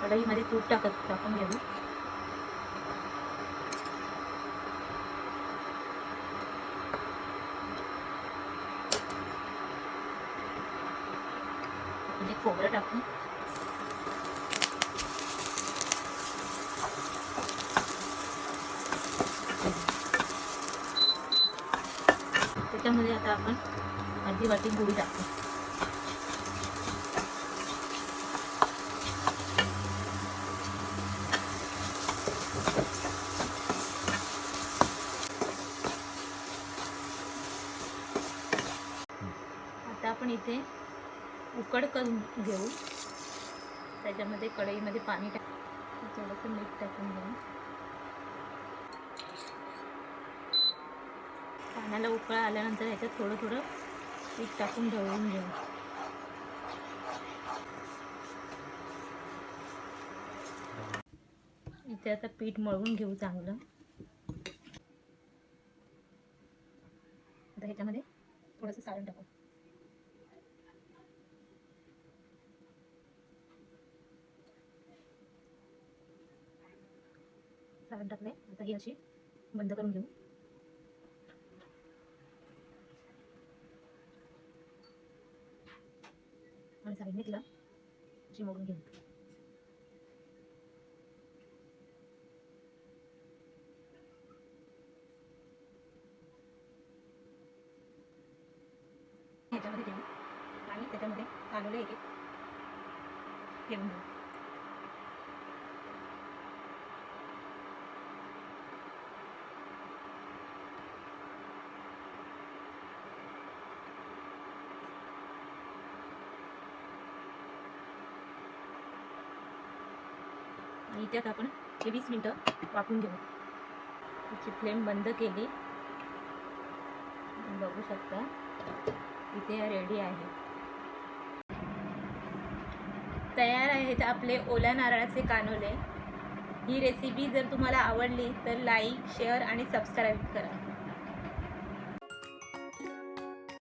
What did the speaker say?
कढईमध्ये तूप टाकून घेऊ. खोबरं टाकून त्याच्यामध्ये आता आपण अर्धी वाटी गुळ टाकू. आता आपण इथे उकड करून घेऊ. त्याच्यामध्ये कढईमध्ये पाणी थोडंसं मीठ टाकून घेऊ. पाण्याला उकळ आल्यानंतर ह्याच्यात थोडं थोडं पीठ टाकून ढवळून घेऊ. इथे आता पीठ मळून घेऊ चांगलं. आता ह्याच्यामध्ये थोडंसं सारण टाकू. सारण टाकले. आता ही अशी बंद करून घेऊ. आणि साईडने तिला अशी मोडून घेऊ. ह्याच्यामध्ये ठेवू आणि त्याच्यामध्ये काढलेले एक ठेवून घेऊ. आणि त्यात आपण 20 मिनिटं वाफवून घेऊ. त्याची फ्लेम बंद केली. बघू शकता इथे रेडी आहे. तयार आहेत आपले ओल्या नारळाचे कानोले. ही रेसिपी जर तुम्हाला आवडली तर लाईक, शेअर आणि सबस्क्राईब करा.